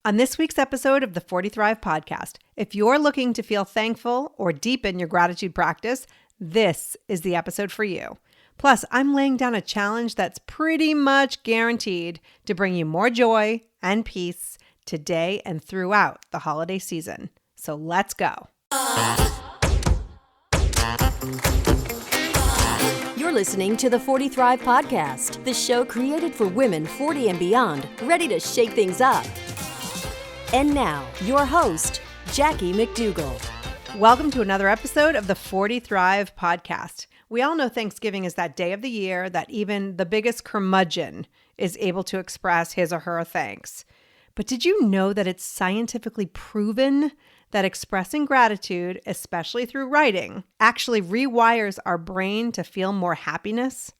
On this week's episode of the 40 Thrive podcast, if you're looking to feel thankful or deepen your gratitude practice, this is the episode for you. Plus, I'm laying down a challenge that's pretty much guaranteed to bring you more joy and peace today and throughout the holiday season. So let's go. You're listening to the 40 Thrive podcast, the show created for women 40 and beyond, ready to shake things up. And now, your host, Jackie McDougall. Welcome to another episode of the 40 Thrive podcast. We all know Thanksgiving is that day of the year that even the biggest curmudgeon is able to express his or her thanks. But did you know that it's scientifically proven that expressing gratitude, especially through writing, actually rewires our brain to feel more happiness?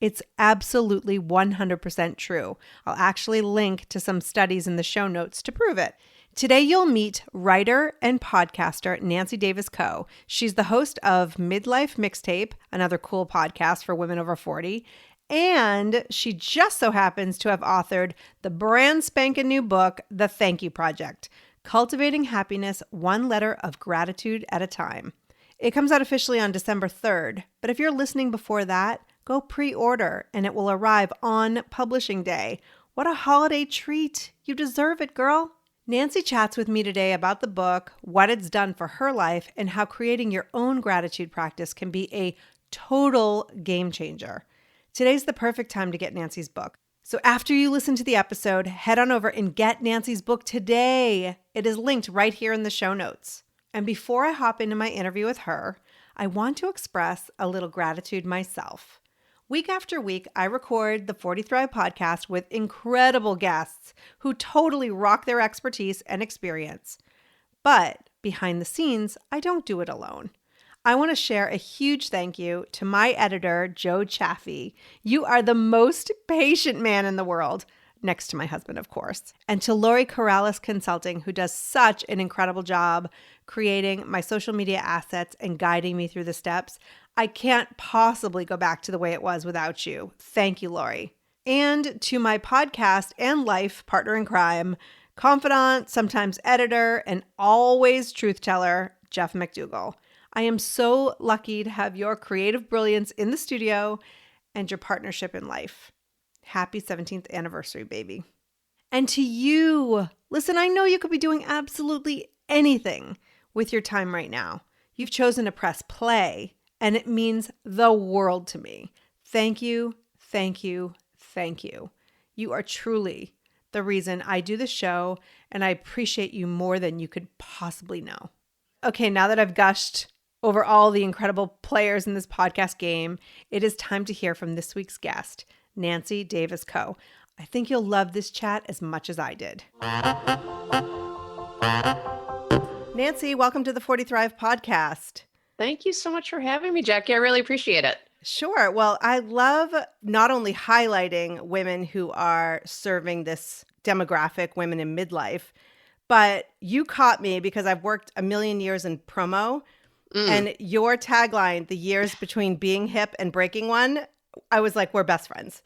It's absolutely 100% true. I'll actually link to some studies in the show notes to prove it. Today, you'll meet writer and podcaster Nancy Davis Kho. She's the host of Midlife Mixtape, another cool podcast for women over 40. And she just so happens to have authored the brand spanking new book, The Thank You Project, Cultivating Happiness One Letter of Gratitude at a Time. It comes out officially on December 3rd, but if you're listening before that, go pre-order and it will arrive on publishing day. What a holiday treat. You deserve it, girl. Nancy chats with me today about the book, what it's done for her life, and how creating your own gratitude practice can be a total game changer. Today's the perfect time to get Nancy's book. So after you listen to the episode, head on over and get Nancy's book today. It is linked right here in the show notes. And before I hop into my interview with her, I want to express a little gratitude myself. Week after week, I record the 40 Thrive podcast with incredible guests who totally rock their expertise and experience. But behind the scenes, I don't do it alone. I want to share a huge thank you to my editor, Joe Chaffee. You are the most patient man in the world, next to my husband, of course. And to Lori Corrales Consulting, who does such an incredible job creating my social media assets and guiding me through the steps. I can't possibly go back to the way it was without you. Thank you, Lori. And to my podcast and life partner in crime, confidant, sometimes editor, and always truth teller, Jeff McDougall. I am so lucky to have your creative brilliance in the studio and your partnership in life. Happy 17th anniversary, baby. And to you, listen, I know you could be doing absolutely anything with your time right now. You've chosen to press play, and it means the world to me. Thank you, thank you, thank you. You are truly the reason I do the show, and I appreciate you more than you could possibly know. Okay, now that I've gushed over all the incredible players in this podcast game, it is time to hear from this week's guest, Nancy Davis Kho. I think you'll love this chat as much as I did. Nancy, welcome to the 40 Thrive podcast. Thank you so much for having me, Jackie. I really appreciate it. Sure. Well, I love not only highlighting women who are serving this demographic, women in midlife, but you caught me because I've worked a million years in promo, and your tagline, the years between being hip and breaking one, I was like, we're best friends.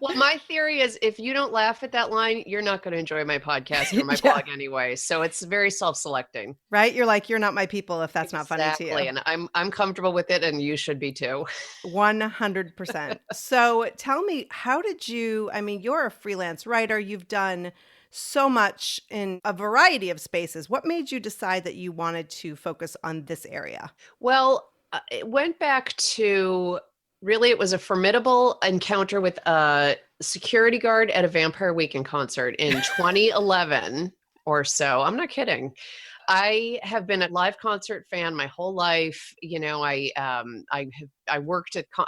Well, my theory is if you don't laugh at that line, you're not going to enjoy my podcast or my blog anyway. So it's very self-selecting. Right? You're like, you're not my people if that's not funny to you. And I'm comfortable with it, and you should be too. 100%. So tell me, how did you, you're a freelance writer. You've done so much in a variety of spaces. What made you decide that you wanted to focus on this area? Well, it went back to really, it was a formidable encounter with a security guard at a Vampire Weekend concert in 2011 or so. I'm not kidding. I have been a live concert fan my whole life. You know, I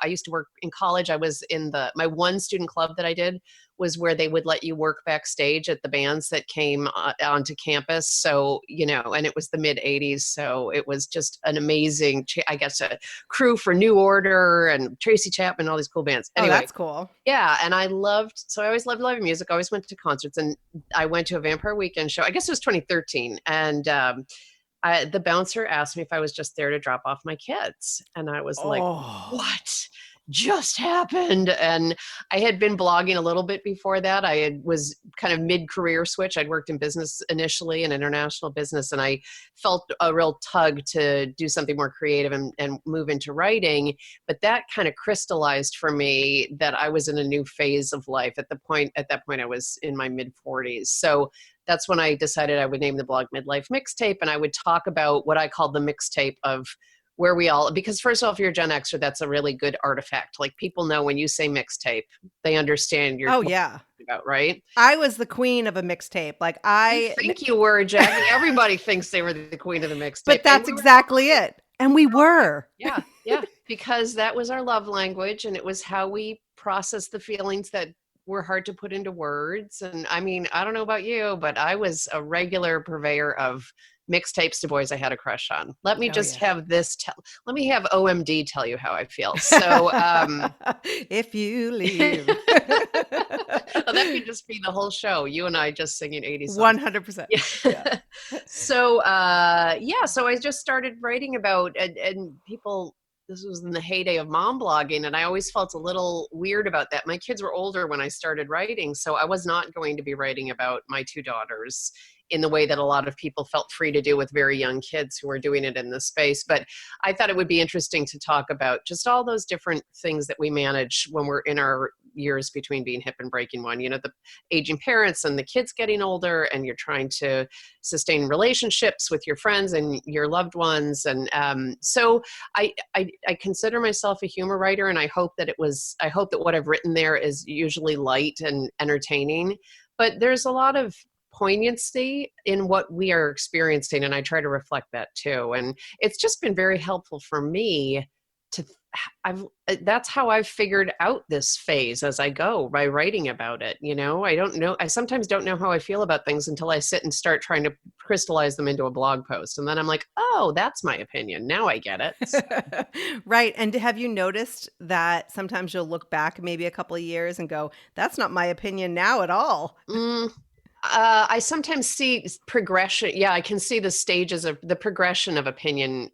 used to work in college. I was in my one student club that I did was where they would let you work backstage at the bands that came onto campus. So, you know, and it was the mid 80s. So it was just an amazing, a crew for New Order and Tracy Chapman, all these cool bands. Anyway, oh, that's cool. Yeah. And I always loved live music. I always went to concerts, and I went to a Vampire Weekend show. I guess it was 2013. And the bouncer asked me if I was just there to drop off my kids. And I was like, what? just happened. And I had been blogging a little bit before that. Was kind of mid-career switch. I'd worked in business initially, in international business, and I felt a real tug to do something more creative and move into writing. But that kind of crystallized for me that I was in a new phase of life. At that point, I was in my mid-40s. So that's when I decided I would name the blog Midlife Mixtape, and I would talk about what I called the mixtape of where we all, because first of all, if you're a Gen Xer, that's a really good artifact. Like, people know when you say mixtape, they understand you're about, right? I was the queen of a mixtape. Like, I think you were, Jackie. Everybody thinks they were the queen of the mixtape. But that's exactly it. And we were. Yeah. Because that was our love language, and it was how we processed the feelings that were hard to put into words. And I mean, I don't know about you, but I was a regular purveyor of mixtapes to boys I had a crush on. Let me have let me have OMD tell you how I feel. So if you leave. Well, that could just be the whole show. You and I just singing 80s songs. 100%. Yeah. So I just started writing about, and people, this was in the heyday of mom blogging, and I always felt a little weird about that. My kids were older when I started writing, so I was not going to be writing about my two daughters in the way that a lot of people felt free to do with very young kids who were doing it in this space. But I thought it would be interesting to talk about just all those different things that we manage when we're in our years between being hip and breaking one, you know, the aging parents and the kids getting older, and you're trying to sustain relationships with your friends and your loved ones. And so I consider myself a humor writer, and I hope that what I've written there is usually light and entertaining, but there's a lot of poignancy in what we are experiencing, and I try to reflect that too. And it's just been very helpful for me that's how I've figured out this phase as I go, by writing about it. You know, I sometimes don't know how I feel about things until I sit and start trying to crystallize them into a blog post. And then I'm like, oh, that's my opinion. Now I get it. Right. And have you noticed that sometimes you'll look back maybe a couple of years and go, that's not my opinion now at all? I sometimes see progression. Yeah, I can see the stages of the progression of opinion,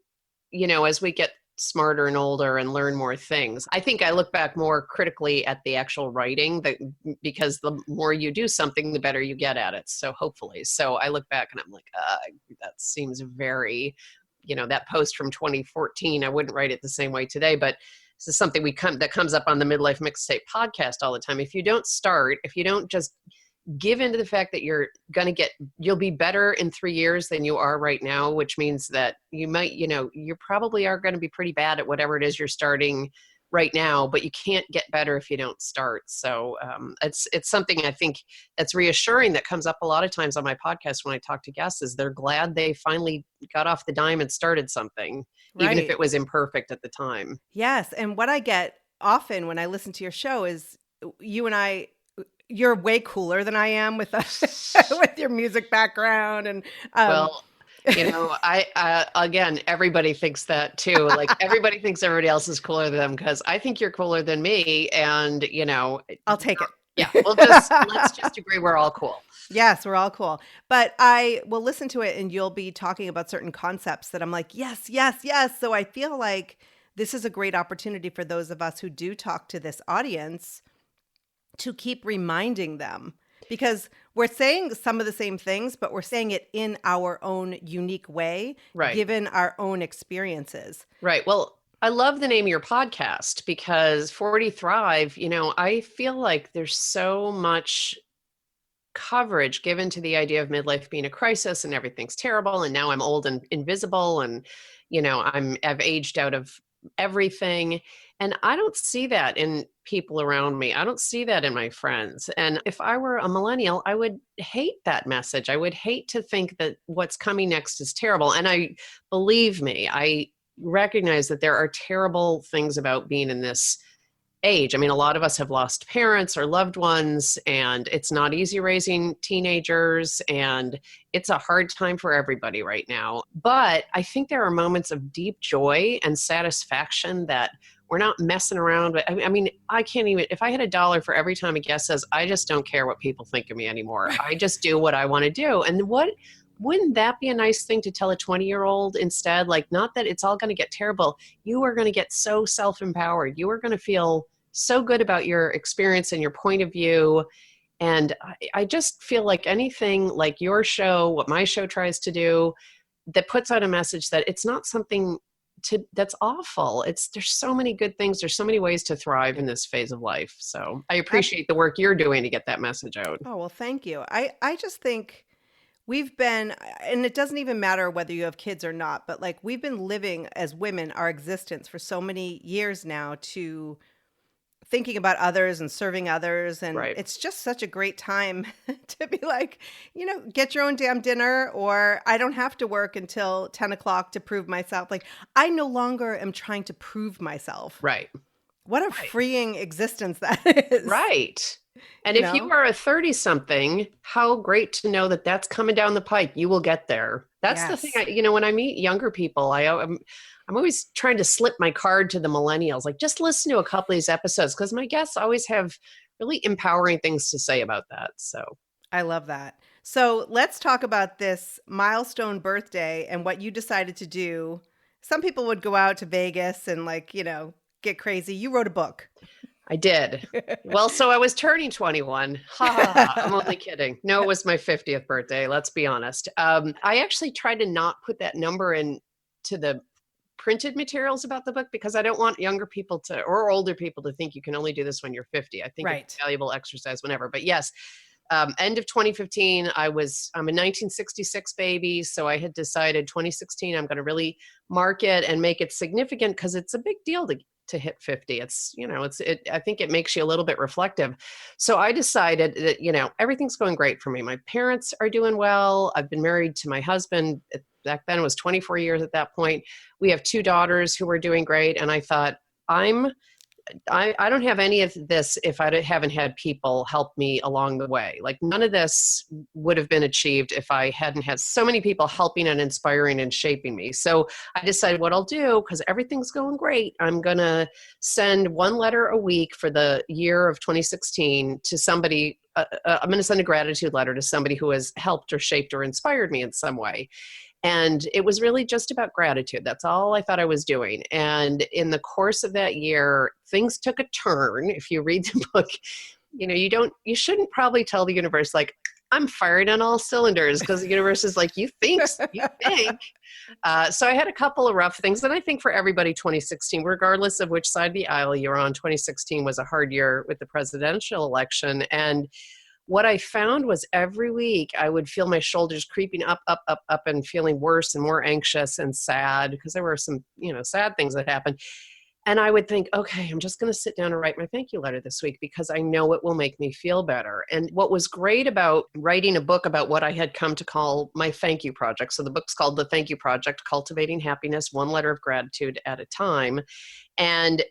you know, as we get smarter and older and learn more things. I think I look back more critically at the actual writing, because the more you do something, the better you get at it. So hopefully. So I look back and I'm like, that seems very, you know, that post from 2014, I wouldn't write it the same way today, but this is something that comes up on the Midlife Mixtape podcast all the time. If you don't just give into the fact that you'll be better in 3 years than you are right now, which means that you probably are going to be pretty bad at whatever it is you're starting right now, but you can't get better if you don't start. So it's something I think that's reassuring that comes up a lot of times on my podcast when I talk to guests, is they're glad they finally got off the dime and started something, even if it was imperfect at the time. Yes. And what I get often when I listen to your show is you're way cooler than I am with with your music background. And well, you know, again, everybody thinks that too. Like, everybody thinks everybody else is cooler than them, because I think you're cooler than me. And, you know, I'll take it. Yeah. Let's just agree we're all cool. Yes, we're all cool. But I will listen to it, and you'll be talking about certain concepts that I'm like, yes, yes, yes. So I feel like this is a great opportunity for those of us who do talk to this audience to keep reminding them, because we're saying some of the same things, but we're saying it in our own unique way, right, given our own experiences. Right. Well, I love the name of your podcast, because 40 Thrive, you know, I feel like there's so much coverage given to the idea of midlife being a crisis and everything's terrible. And now I'm old and invisible, and, you know, I've aged out of everything. And I don't see that in people around me. I don't see that in my friends. And if I were a millennial, I would hate that message. I would hate to think that what's coming next is terrible. And believe me, I recognize that there are terrible things about being in this age. I mean, a lot of us have lost parents or loved ones, and it's not easy raising teenagers, and it's a hard time for everybody right now. But I think there are moments of deep joy and satisfaction that we're not messing around with. I mean, I can't even, if I had $1 for every time a guest says, I just don't care what people think of me anymore. I just do what I want to do. And what wouldn't that be a nice thing to tell a 20-year-old instead? Like, not that it's all going to get terrible. You are going to get so self-empowered. You are going to feel so good about your experience and your point of view. And I just feel like anything like your show, what my show tries to do, that puts out a message that it's not something that's awful. There's so many good things. There's so many ways to thrive in this phase of life. So I appreciate the work you're doing to get that message out. Oh, well, thank you. I just think we've been, and it doesn't even matter whether you have kids or not, but like we've been living as women our existence for so many years now to thinking about others and serving others. And Right. it's just such a great time to be like, get your own damn dinner, or I don't have to work until 10 o'clock to prove myself. Like I no longer am trying to prove myself. Right. What a freeing existence that is. Right. And if you are a 30-something, how great to know that that's coming down the pipe. You will get there. That's the thing. When I meet younger people, I'm always trying to slip my card to the millennials. Like, just listen to a couple of these episodes because my guests always have really empowering things to say about that. So I love that. So let's talk about this milestone birthday and what you decided to do. Some people would go out to Vegas and get crazy. You wrote a book. I did. Well, so I was turning 21. I'm only kidding. No, it was my 50th birthday. Let's be honest. I actually tried to not put that number in to the printed materials about the book because I don't want younger people or older people to think you can only do this when you're 50. I think it's a valuable exercise whenever. But yes, end of 2015, I'm a 1966 baby. So I had decided 2016, I'm going to really mark it and make it significant because it's a big deal to hit 50. I think it makes you a little bit reflective. So I decided that, everything's going great for me. My parents are doing well. I've been married to my husband. Back then it was 24 years at that point. We have 2 daughters who are doing great. And I thought, I don't have any of this if I haven't had people help me along the way. Like none of this would have been achieved if I hadn't had so many people helping and inspiring and shaping me. So I decided what I'll do, because everything's going great, I'm going to send 1 letter a week for the year of 2016 to somebody. I'm going to send a gratitude letter to somebody who has helped or shaped or inspired me in some way. And it was really just about gratitude. That's all I thought I was doing. And in the course of that year, things took a turn. If you read the book, you shouldn't probably tell the universe, like, I'm firing on all cylinders, because the universe is like, you think. So I had a couple of rough things. And I think for everybody, 2016, regardless of which side of the aisle you're on, 2016 was a hard year with the presidential election. And what I found was every week I would feel my shoulders creeping up, up, up, up, and feeling worse and more anxious and sad because there were some, sad things that happened. And I would think, okay, I'm just going to sit down and write my thank you letter this week because I know it will make me feel better. And what was great about writing a book about what I had come to call my thank you project. So the book's called The Thank You Project, Cultivating Happiness, 1 letter of gratitude at a time. And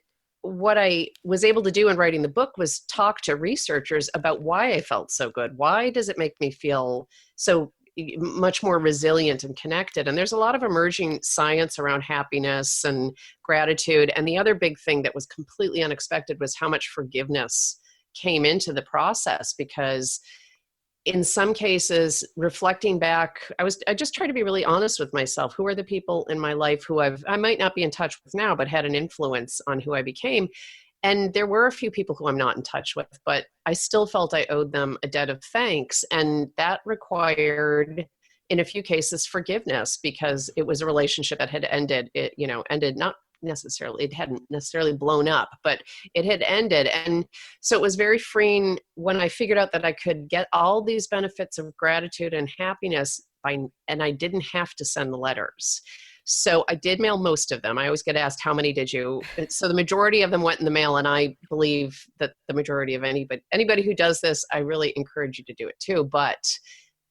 what I was able to do in writing the book was talk to researchers about why I felt so good. Why does it make me feel so much more resilient and connected? And there's a lot of emerging science around happiness and gratitude. And the other big thing that was completely unexpected was how much forgiveness came into the process, because in some cases, reflecting back, I just try to be really honest with myself. Who are the people in my life who I might not be in touch with now, but had an influence on who I became? And there were a few people who I'm not in touch with, but I still felt I owed them a debt of thanks. And that required, in a few cases, forgiveness, because it was a relationship that had ended. It, ended not necessarily, it hadn't necessarily blown up, but it had ended. And so it was very freeing when I figured out that I could get all these benefits of gratitude and happiness and I didn't have to send the letters. So I did mail most of them. I always get asked, how many did you? So the majority of them went in the mail, and I believe that the majority of anybody who does this, I really encourage you to do it too. But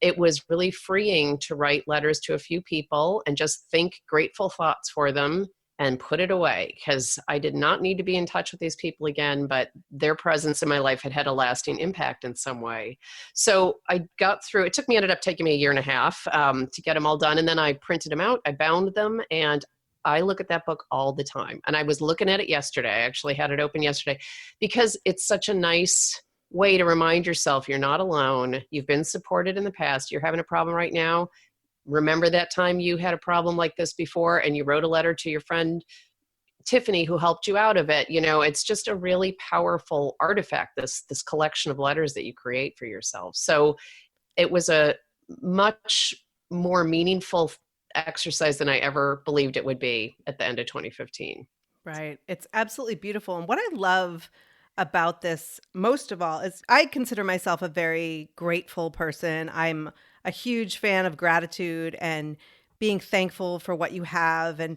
it was really freeing to write letters to a few people and just think grateful thoughts for them and put it away, because I did not need to be in touch with these people again, but their presence in my life had a lasting impact in some way. So I got through, ended up taking me 1.5 years to get them all done. And then I printed them out, I bound them, and I look at that book all the time. And I was looking at it yesterday. I actually had it open yesterday because it's such a nice way to remind yourself you're not alone. You've been supported in the past. You're having a problem right now. remember that time you had a problem like this before and you wrote a letter to your friend Tiffany who helped you out of it. It's just a really powerful artifact, this collection of letters that you create for yourself. So it was a much more meaningful exercise than I ever believed it would be at the end of 2015. Right. It's absolutely beautiful. And what I love about this most of all is I consider myself a very grateful person. I'm a huge fan of gratitude and being thankful for what you have, and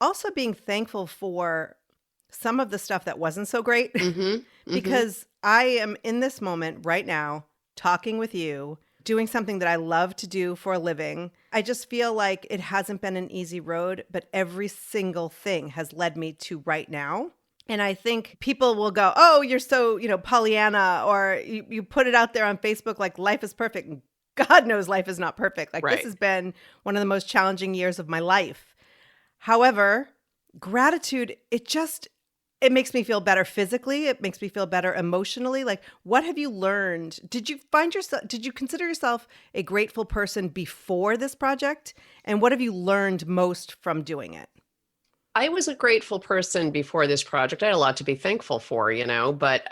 also being thankful for some of the stuff that wasn't so great. Because I am in this moment right now talking with you, doing something that I love to do for a living. I just feel like it hasn't been an easy road, but every single thing has led me to right now. And I think people will go, oh, you're so, Pollyanna, or you put it out there on Facebook like life is perfect. God knows life is not perfect. Like This has been one of the most challenging years of my life. However, gratitude, it makes me feel better physically. It makes me feel better emotionally. Like, what have you learned? Did you consider yourself a grateful person before this project? And what have you learned most from doing it? I was a grateful person before this project. I had a lot to be thankful for, but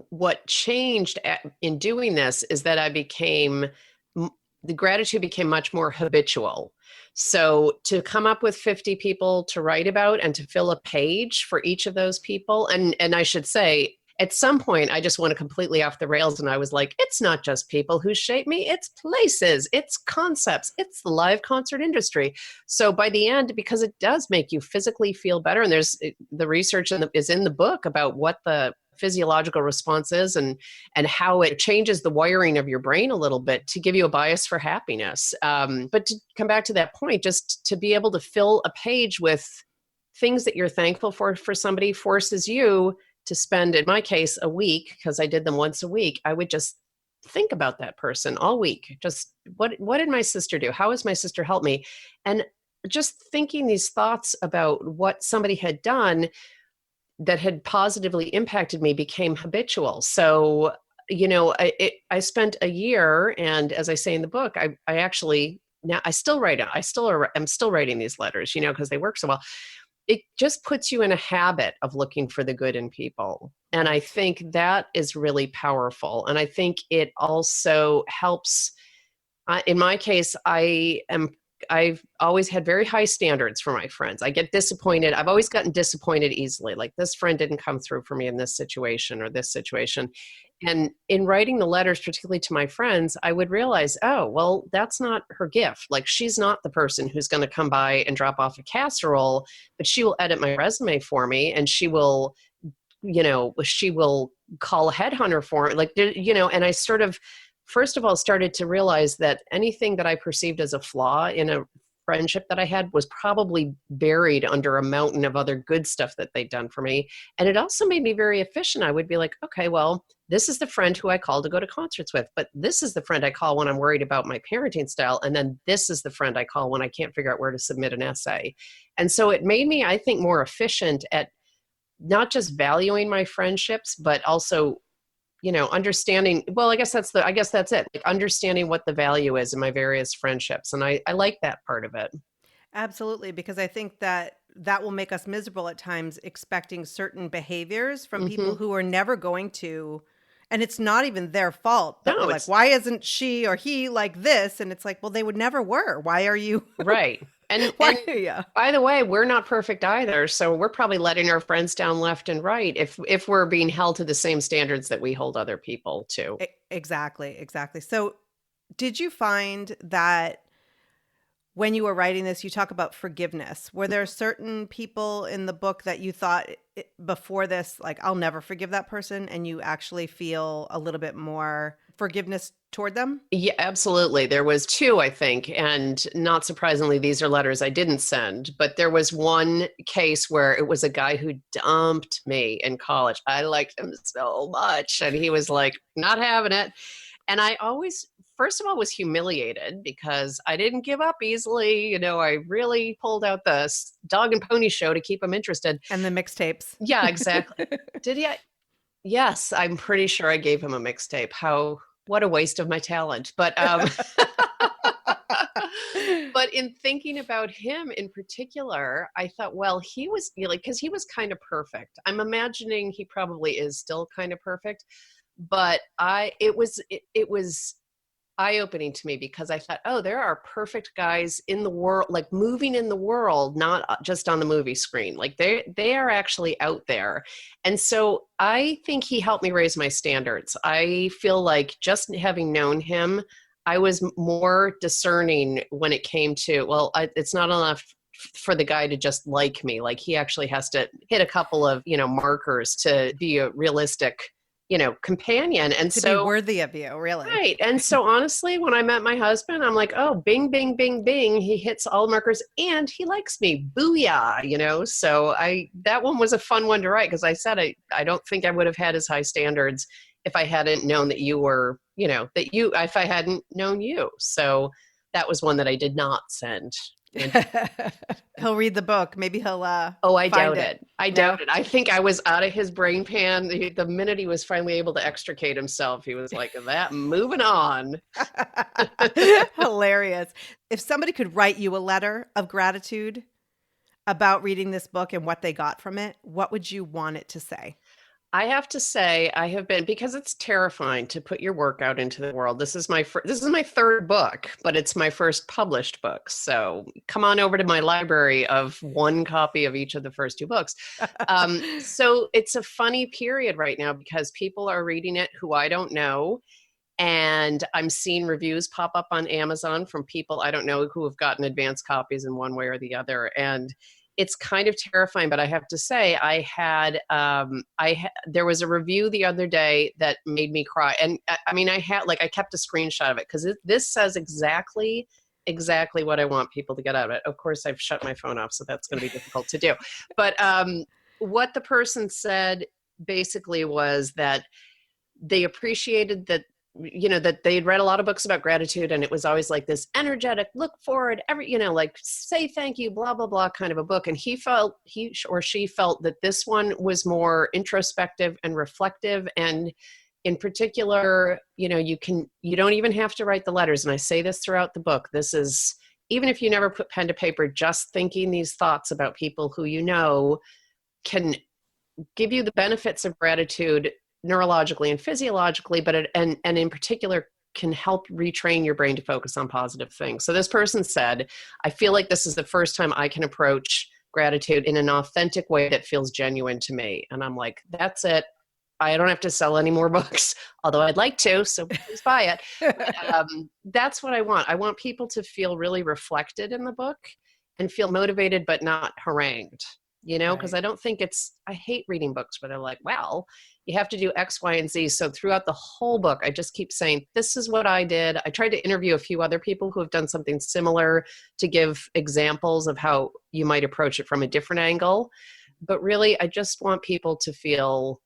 what changed in doing this is that the gratitude became much more habitual. So to come up with 50 people to write about and to fill a page for each of those people, and I should say, at some point, I just went completely off the rails and I was like, it's not just people who shape me, it's places, it's concepts, it's the live concert industry. So by the end, because it does make you physically feel better, and there's the research is in the book about what the physiological response is and how it changes the wiring of your brain a little bit to give you a bias for happiness. But to come back to that point, just to be able to fill a page with things that you're thankful for somebody forces you to spend, in my case, a week, because I did them once a week. I would just think about that person all week. Just what did my sister do? How has my sister helped me? And just thinking these thoughts about what somebody had done that had positively impacted me became habitual. So, I spent a year, and as I say in the book, I actually, now I still write it. I'm still writing these letters, because they work so well. It just puts you in a habit of looking for the good in people. And I think that is really powerful. And I think it also helps. In my case, I've always had very high standards for my friends. I get disappointed. I've always gotten disappointed easily. Like, this friend didn't come through for me in this situation or this situation. And in writing the letters, particularly to my friends, I would realize, oh, well, that's not her gift. Like, she's not the person who's going to come by and drop off a casserole, but she will edit my resume for me, and she will call a headhunter for me. Like, and I sort of, first of all, started to realize that anything that I perceived as a flaw in a friendship that I had was probably buried under a mountain of other good stuff that they'd done for me. And it also made me very efficient. I would be like, okay, well, this is the friend who I call to go to concerts with, but this is the friend I call when I'm worried about my parenting style. And then this is the friend I call when I can't figure out where to submit an essay. And so it made me, I think, more efficient at not just valuing my friendships, but also understanding, well, I guess that's it. Like, understanding what the value is in my various friendships. And I like that part of it. Absolutely. Because I think that will make us miserable at times, expecting certain behaviors from people who are never going to, and it's not even their fault. But we're like, why isn't she or he like this? And it's like, well, they would never were. Why are you? Right. And by the way, we're not perfect either. So we're probably letting our friends down left and right if we're being held to the same standards that we hold other people to. Exactly. So did you find that when you were writing this, you talk about forgiveness? Were there certain people in the book that you thought before this, like, I'll never forgive that person, and you actually feel a little bit more forgiveness toward them? Yeah, absolutely. There was 2, I think. And not surprisingly, these are letters I didn't send. But there was one case where it was a guy who dumped me in college. I liked him so much. And he was like, not having it. And I always, first of all, was humiliated because I didn't give up easily. I really pulled out the dog and pony show to keep him interested. And the mixtapes. Yeah, exactly. Did he? Yes, I'm pretty sure I gave him a mixtape. What a waste of my talent. But But in thinking about him in particular, I thought, well, he was like, because he was kind of perfect. I'm imagining he probably is still kind of perfect, but it was eye-opening to me because I thought, oh, there are perfect guys in the world, like moving in the world, not just on the movie screen. Like they are actually out there. And so I think he helped me raise my standards. I feel like just having known him, I was more discerning when it came to, well, it's not enough for the guy to just like me. Like he actually has to hit a couple of, markers to be a realistic companion. And to so be worthy of you, really. right. And so honestly, when I met my husband, I'm like, oh, bing, bing, bing, bing. He hits all markers and he likes me. Booyah, So that one was a fun one to write because I said I don't think I would have had as high standards if I hadn't known that you were, if I hadn't known you. So that was one that I did not send. He'll read the book. Maybe he'll I doubt it. I doubt it. I think I was out of his brain pan. The minute he was finally able to extricate himself, he was like, that, moving on. Hilarious. If somebody could write you a letter of gratitude about reading this book and what they got from it, what would you want it to say? I have to say, I have been, because it's terrifying to put your work out into the world. This is my third book, but it's my first published book. So come on over to my library of one copy of each of the first two books. So it's a funny period right now because people are reading it who I don't know. And I'm seeing reviews pop up on Amazon from people I don't know who have gotten advanced copies in one way or the other. And it's kind of terrifying, but I have to say there was a review the other day that made me cry. And I kept a screenshot of it because this says exactly what I want people to get out of it. Of course, I've shut my phone off, so that's going to be difficult to do. But what the person said basically was that they appreciated that that they'd read a lot of books about gratitude and it was always like this energetic, look forward, like say thank you, blah, blah, blah kind of a book. And he or she felt that this one was more introspective and reflective. And in particular, you don't even have to write the letters. And I say this throughout the book. This is, even if you never put pen to paper, just thinking these thoughts about people who can give you the benefits of gratitude neurologically and physiologically, but and in particular can help retrain your brain to focus on positive things. So this person said, I feel like this is the first time I can approach gratitude in an authentic way that feels genuine to me. And I'm like, that's it. I don't have to sell any more books, although I'd like to, so please buy it. But, that's what I want. I want people to feel really reflected in the book and feel motivated, but not harangued, because I don't think I hate reading books where they're like, well, you have to do X, Y, and Z. So throughout the whole book, I just keep saying, this is what I did. I tried to interview a few other people who have done something similar to give examples of how you might approach it from a different angle. But really, I just want people to feel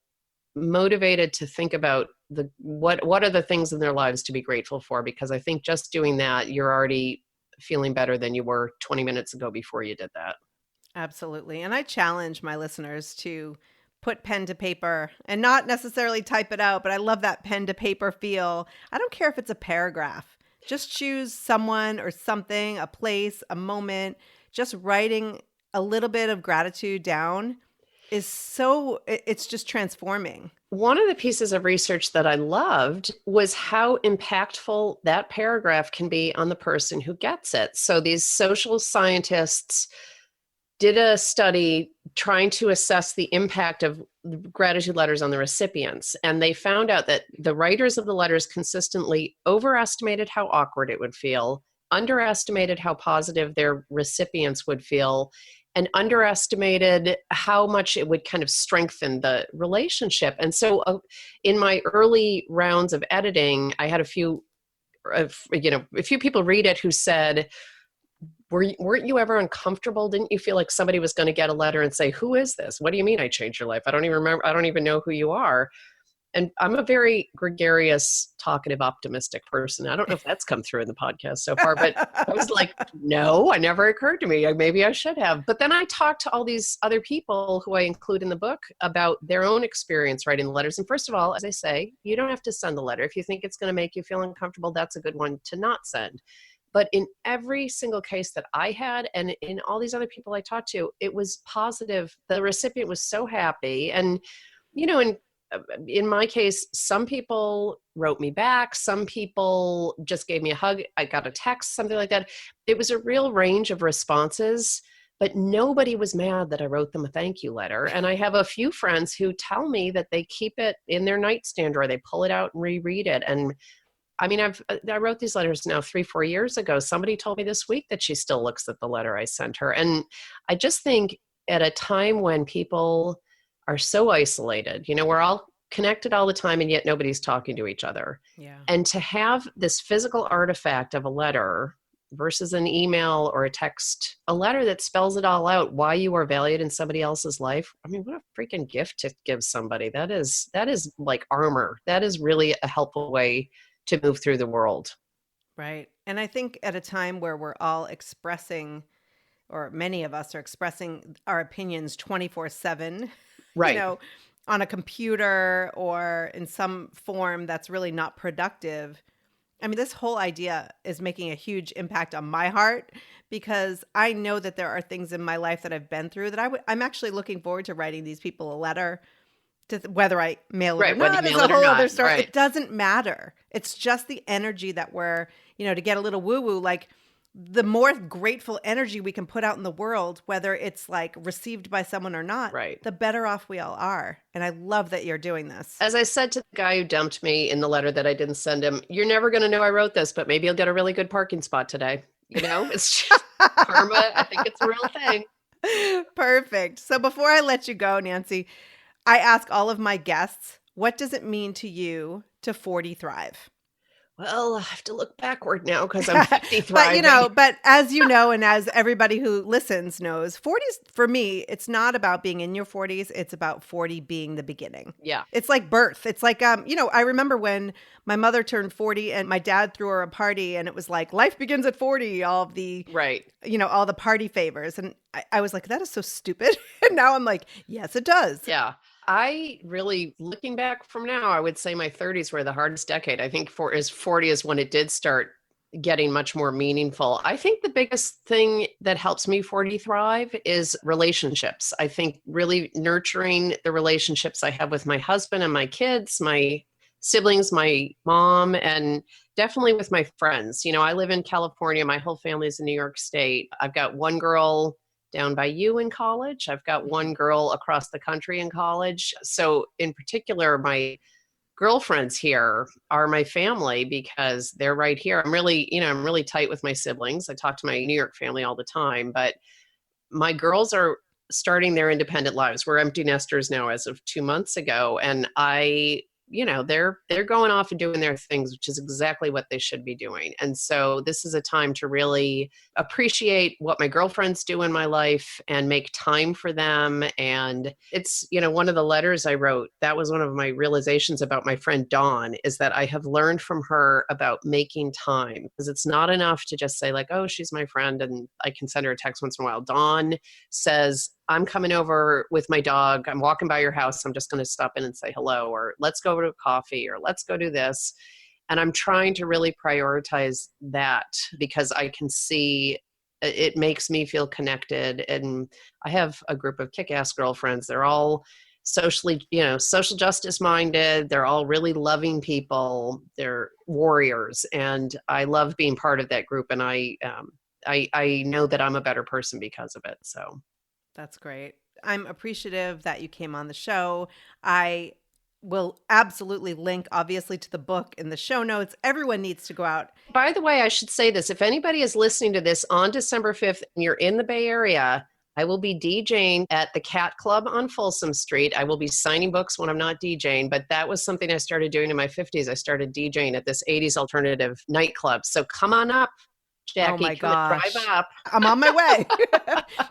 motivated to think about what are the things in their lives to be grateful for, because I think just doing that, you're already feeling better than you were 20 minutes ago before you did that. Absolutely. And I challenge my listeners to put pen to paper and not necessarily type it out, but I love that pen to paper feel. I don't care if it's a paragraph. Just choose someone or something, a place, a moment. Just writing a little bit of gratitude down it's just transforming. One of the pieces of research that I loved was how impactful that paragraph can be on the person who gets it. So these social scientists did a study trying to assess the impact of gratitude letters on the recipients. And they found out that the writers of the letters consistently overestimated how awkward it would feel, underestimated how positive their recipients would feel, and underestimated how much it would kind of strengthen the relationship. And so in my early rounds of editing, I had a few people read it who said, weren't you ever uncomfortable? Didn't you feel like somebody was going to get a letter and say, who is this? What do you mean I changed your life? I don't even remember. I don't even know who you are. And I'm a very gregarious, talkative, optimistic person. I don't know if that's come through in the podcast so far, but I was like, no, it never occurred to me. Maybe I should have. But then I talked to all these other people who I include in the book about their own experience writing the letters. And first of all, as I say, you don't have to send the letter. If you think it's going to make you feel uncomfortable, that's a good one to not send. But in every single case that I had, and in all these other people I talked to, it was positive. The recipient was so happy. And, in my case, some people wrote me back. Some people just gave me a hug. I got a text, something like that. It was a real range of responses, but nobody was mad that I wrote them a thank you letter. And I have a few friends who tell me that they keep it in their nightstand or they pull it out and reread it. And I mean, I wrote these letters now 3-4 years ago. Somebody told me this week that she still looks at the letter I sent her. And I just think at a time when people are so isolated, we're all connected all the time and yet nobody's talking to each other. Yeah. And to have this physical artifact of a letter versus an email or a text, a letter that spells it all out, why you are valued in somebody else's life. I mean, what a freaking gift to give somebody. That is like armor. That is really a helpful way to move through the world. Right. And I think at a time where we're all expressing, or many of us are expressing our opinions 24/7, Right. On a computer or in some form that's really not productive. I mean, this whole idea is making a huge impact on my heart because I know that there are things in my life that I've been through that I'm actually looking forward to writing these people a letter. Whether I mail it or not is a whole other story. Right. It doesn't matter. It's just the energy that we're, to get a little woo-woo, like the more grateful energy we can put out in the world, whether it's like received by someone or not, right, the better off we all are. And I love that you're doing this. As I said to the guy who dumped me in the letter that I didn't send him, you're never going to know I wrote this, but maybe you'll get a really good parking spot today. It's just karma. I think it's a real thing. Perfect. So before I let you go, Nancy, I ask all of my guests, what does it mean to you to 40 thrive? Well, I have to look backward now because I'm 50 thriving. But as you know, and as everybody who listens knows, 40s for me, it's not about being in your 40s. It's about 40 being the beginning. Yeah. It's like birth. It's like, I remember when my mother turned 40 and my dad threw her a party and it was like, life begins at 40, all of the, right, all the party favors. And I was like, that is so stupid. And now I'm like, yes, it does. Yeah. I really, looking back from now, I would say my 30s were the hardest decade. I think 40 is when it did start getting much more meaningful. I think the biggest thing that helps me 40 thrive is relationships. I think really nurturing the relationships I have with my husband and my kids, my siblings, my mom, and definitely with my friends. I live in California. My whole family is in New York State. I've got one girl down by you in college. I've got one girl across the country in college. So in particular, my girlfriends here are my family because they're right here. I'm really tight with my siblings. I talk to my New York family all the time, but my girls are starting their independent lives. We're empty nesters now as of 2 months ago. And they're going off and doing their things, which is exactly what they should be doing. And so this is a time to really appreciate what my girlfriends do in my life and make time for them. And it's, one of the letters I wrote, that was one of my realizations about my friend Dawn, is that I have learned from her about making time, because it's not enough to just say like, oh, she's my friend and I can send her a text once in a while. Dawn says, I'm coming over with my dog. I'm walking by your house. I'm just going to stop in and say hello, or let's go to coffee, or let's go do this. And I'm trying to really prioritize that because I can see it makes me feel connected. And I have a group of kick-ass girlfriends. They're all socially, social justice minded. They're all really loving people. They're warriors. And I love being part of that group. And I know that I'm a better person because of it. So. That's great. I'm appreciative that you came on the show. I will absolutely link, obviously, to the book in the show notes. Everyone needs to go out. By the way, I should say this. If anybody is listening to this on December 5th and you're in the Bay Area, I will be DJing at the Cat Club on Folsom Street. I will be signing books when I'm not DJing, but that was something I started doing in my 50s. I started DJing at this 80s alternative nightclub. So come on up, Jackie. Oh my gosh. Drive up. I'm on my way.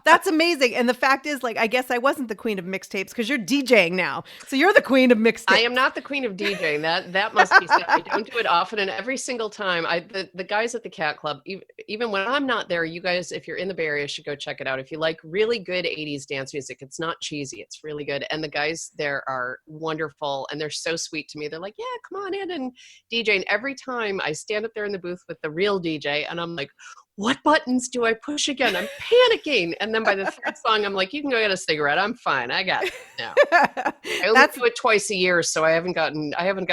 That's amazing. And the fact is, I guess I wasn't the queen of mixtapes because you're DJing now. So you're the queen of mixtapes. I am not the queen of DJing. That must be said. I don't do it often. And every single time, the guys at the Cat Club, even when I'm not there, you guys, if you're in the Bay Area, should go check it out. If you like really good 80s dance music, it's not cheesy. It's really good. And the guys there are wonderful. And they're so sweet to me. They're like, yeah, come on in and DJ. And every time I stand up there in the booth with the real DJ and I'm like, like, what buttons do I push again? I'm panicking. And then by the third song, I'm like, you can go get a cigarette. I'm fine. I got it now. I only do it twice a year, so I haven't gotten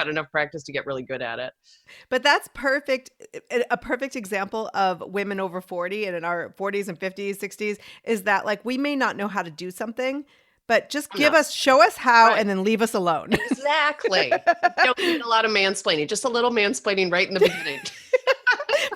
enough practice to get really good at it. But that's perfect. A perfect example of women over 40 and in our 40s and 50s, 60s is that like we may not know how to do something, but just show us how, and then leave us alone. Exactly. Don't need a lot of mansplaining, just a little mansplaining right in the beginning.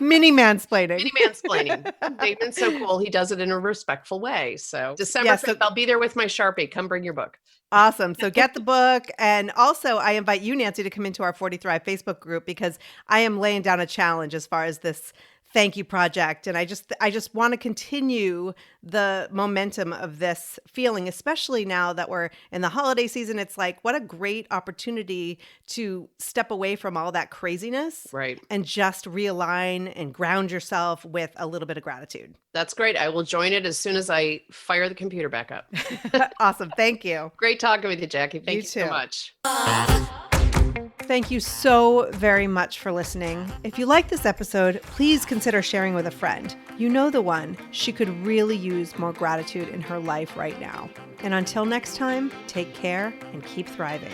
Mini mansplaining. Mini mansplaining. David's so cool. He does it in a respectful way. So December 5th, I'll be there with my Sharpie. Come bring your book. Awesome. So get the book. And also I invite you, Nancy, to come into our 40 Thrive Facebook group because I am laying down a challenge as far as this thank you project. And I just want to continue the momentum of this feeling, especially now that we're in the holiday season. It's like, what a great opportunity to step away from all that craziness, right? And just realign and ground yourself with a little bit of gratitude. That's great. I will join it as soon as I fire the computer back up. Awesome. Thank you. Great talking with you, Jackie. Thank you so much. Thank you so very much for listening. If you like this episode, please consider sharing with a friend. You know the one. She could really use more gratitude in her life right now. And until next time, take care and keep thriving.